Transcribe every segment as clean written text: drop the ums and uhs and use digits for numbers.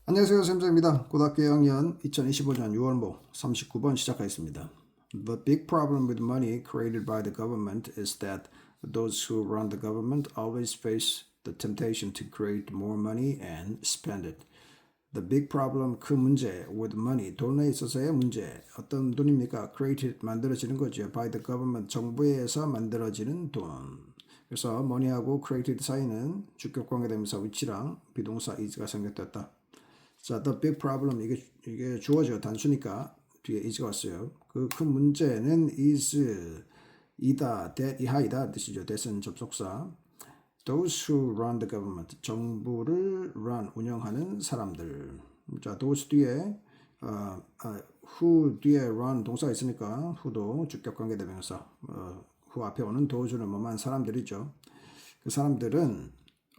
안녕하세요. 샘정입니다. 고등학교 2학년 2025년 6월모 39번 시작하겠습니다. The big problem with money created by the government is that those who run the government always face the temptation to create more money and spend it. The big problem, 그 문제, with money, 돈에 있어서의 문제. 어떤 돈입니까? Created, 만들어지는 거죠. By the government, 정부에 의해서 만들어지는 돈. 그래서 money하고 created 사이는 주격관계대명사 위치랑 비동사 is가 생겼다. 자, the big problem 이게 주어져 단수니까 뒤에 is가 왔어요. 그 큰 문제는 is 이다, that 이하이다 뜻이죠. that은 접속사. Those who run the government 정부를 run 운영하는 사람들. 자, those 뒤에 who 뒤에 run 동사가 있으니까 who도 주격관계대명사. who 앞에 오는 those는 뭐만 사람들이죠. 그 사람들은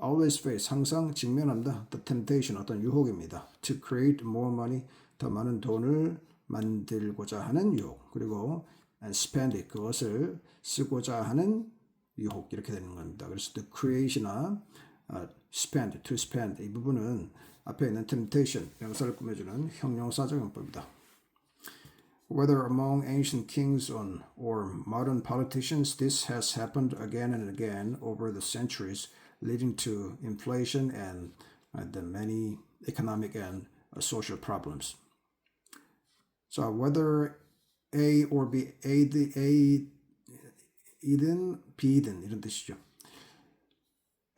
always face, 항상 직면한다. The temptation, 어떤 유혹입니다. To create more money, 더 많은 돈을 만들고자 하는 유혹. 그리고 and spend it, 그것을 쓰고자 하는 유혹. 이렇게 되는 겁니다. 그래서 the creation이나 spend, to spend 이 부분은 앞에 있는 temptation, 명사를 꾸며주는 형용사적 용법이다. Whether among ancient kings or modern politicians, this has happened again and again over the centuries, leading to inflation and the many economic and social problems. So whether A or B, A든 B든 이런 뜻이죠.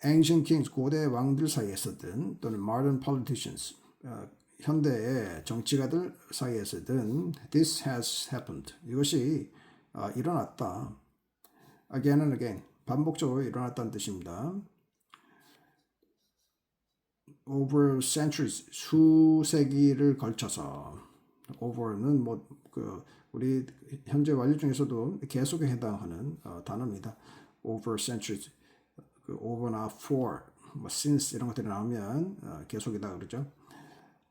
Ancient kings, 고대 왕들 사이에서든 또는 modern politicians, 현대의 정치가들 사이에서든 this has happened. 이것이 일어났다. Again and again. 반복적으로 일어났다는 뜻입니다. Over centuries, 수세기를 걸쳐서 over는 우리 현재 완료 중에서도 계속에 해당하는 단어입니다. Over centuries, over나 for, since 이런 것들이 나오면 계속이다 그러죠.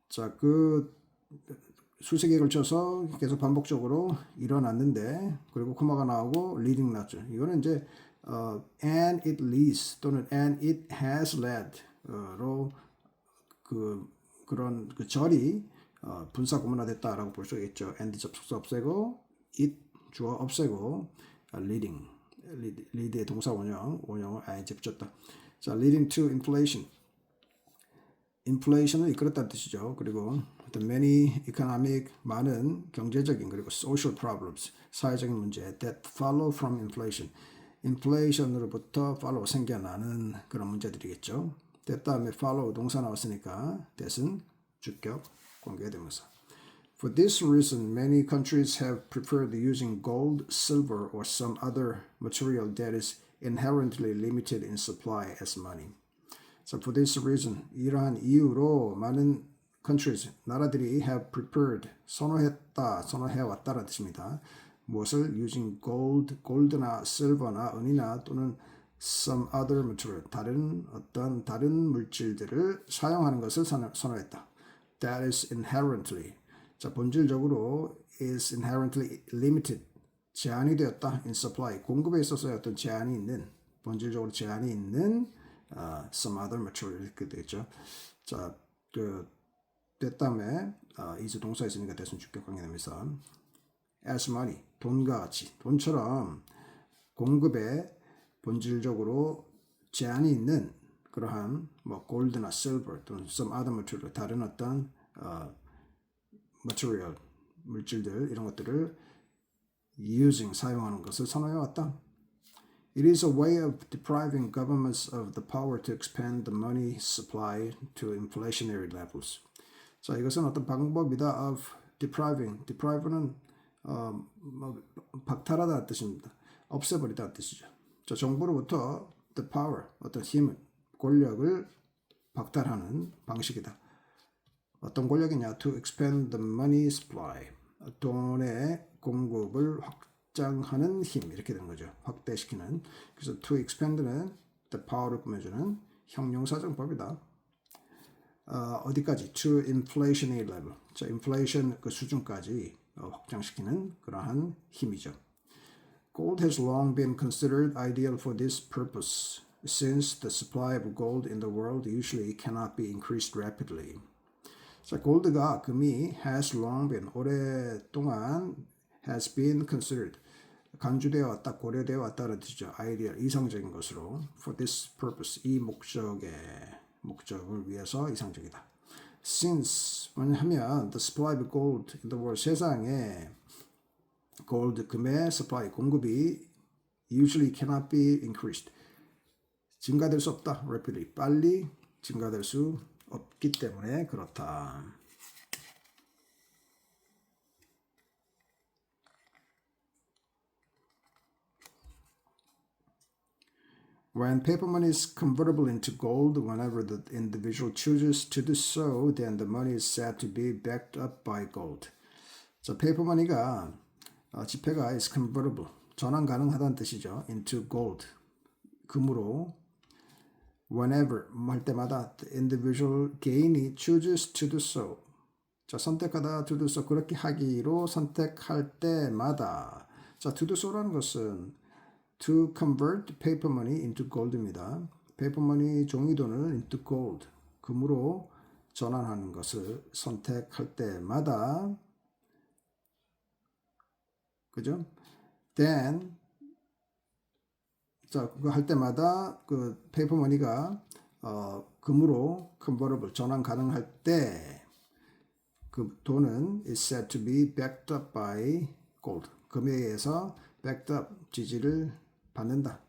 자, 그 수세기에 걸쳐서 계속 반복적으로 일어났는데 그리고 코마가 나오고 leading 나왔죠. 이거는 이제 and it leads 또는 and it has led로 그런 절이 분사 구문화됐다라고 볼 수 있겠죠. and 접속사 없애고 it 주어 없애고 leading lead의 동사 원형을 ing 붙였다. 자, leading to inflation. 인플레이션을 이끌었다는 뜻이죠. 그리고 the many economic 많은 경제적인 그리고 social problems 사회적인 문제 that follow from inflation. 인플레이션으로부터 follow 생겨나는 그런 문제들이겠죠. that 다음에 follow 동사 나왔으니까 that은 주격 관계대명사. For this reason, many countries have preferred using gold, silver, or some other material that is inherently limited in supply as money. So for this reason, 이러한 이유로 많은 countries, 나라들이 have preferred, 선호해왔다는 뜻입니다. 무엇을 using gold, gold나 silver나 은이나 또는 some other material, 다른 물질들을 사용하는 것을 선호했다. That is inherently, 자, 본질적으로 is inherently limited, 제한이 되었다. in supply, 공급에 있어서의 어떤 제한이 있는, 본질적으로 제한이 있는 some other material 이렇게 되겠죠. 자, that 다음에 is 동사 있으니까 대신 주격 관계되면서 as money, 돈과 같이, 돈처럼 공급에 본질적으로 제한이 있는 그러한 gold나 silver 또는 some other material, 다른 어떤 material, 물질들 이런 것들을 using, 사용하는 것을 선호해왔다. It is a way of depriving governments of the power to expand the money supply to inflationary levels. 자, 이것은 어떤 방법이다. of depriving. deprive는 박탈하다는 뜻입니다. 없애버리다는 뜻이죠. 자, 정부로부터 the power, 어떤 힘을, 권력을 박탈하는 방식이다. 어떤 권력이냐? To expand the money supply. 돈의 공급을 확장하는 힘 이렇게 되는 거죠. 확대시키는. 그래서 to expand는 the power를 꾸며주는 형용사정법이다. 어디까지? To inflationary level. 자, inflation 그 수준까지 확장시키는 그러한 힘이죠. Gold has long been considered ideal for this purpose, since the supply of gold in the world usually cannot be increased rapidly. 자, 골드가 금이 has long been 오랫동안 has been considered 간주되어 왔다, 고려되어 왔다는 뜻이죠. ideal 이상적인 것으로 for this purpose 이 목적을 위해서 이상적이다. Since 왜냐하면 the supply of gold in the world 세상에 gold 금의 supply 공급이 usually cannot be increased 증가될 수 없다. rapidly 빨리 증가될 수 없기 때문에 그렇다. When paper money is convertible into gold, whenever the individual chooses to do so, then the money is said to be backed up by gold. 자, paper money가 지폐가 is convertible, 전환 가능하다는 뜻이죠. into gold, 금으로. Whenever 할 때마다 the individual 개인이 chooses to do so. 자, 선택하다 to do so 그렇게 하기로 선택할 때마다. 자, to do so라는 것은 to convert paper money into gold입니다. paper money 종이돈을 into gold 금으로 전환하는 것을 선택할 때마다 그죠? then 자, 그거 할 때마다 그 페이퍼 머니가 금으로 convertible 전환 가능할 때 그 돈은 is said to be backed up by gold. 금에 의해서 backed up 지지를 받는다.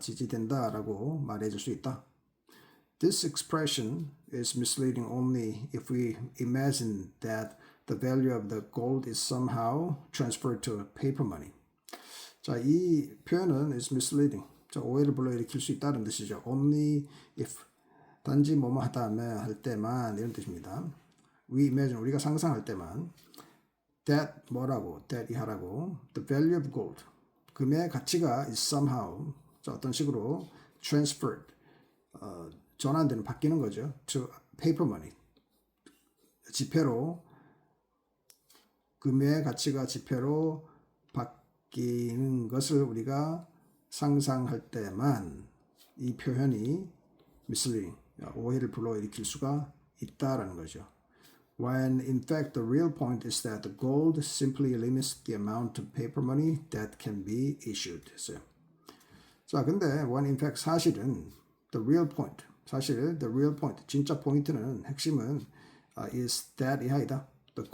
지지된다라고 말해줄 수 있다. This expression is misleading only if we imagine that the value of the gold is somehow transferred to paper money. 자, 이 표현은 is misleading. 자, 오해를 불러일으킬 수 있다는 뜻이죠. Only if 단지 뭐뭐 하다면 할 때만 이런 뜻입니다. We imagine 우리가 상상할 때만 that 뭐라고 that 이 하라고 the value of gold 금의 가치가 is somehow 자, 어떤 식으로 transferred 전환되는 바뀌는 거죠. to paper money 지폐로 금의 가치가 지폐로 바뀌는 것을 우리가 상상할 때만 이 표현이 misleading, 오해를 불러일으킬 수가 있다라는 거죠. When in fact the real point is that the gold simply limits the amount of paper money that can be issued. 자, 근데 when in fact 사실은 the real point, 사실 the real point, 진짜 포인트는 핵심은 is that 이하이다. The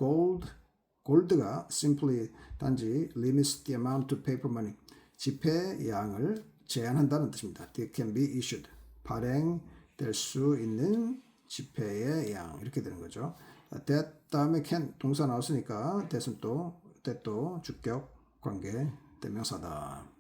골드가 simply 단지 limits the amount of paper money 지폐 양을 제한한다는 뜻입니다. That can be issued 발행될 수 있는 지폐의 양 이렇게 되는 거죠. that 다음에 can 동사 나왔으니까 that은 또 주격 관계 대명사다.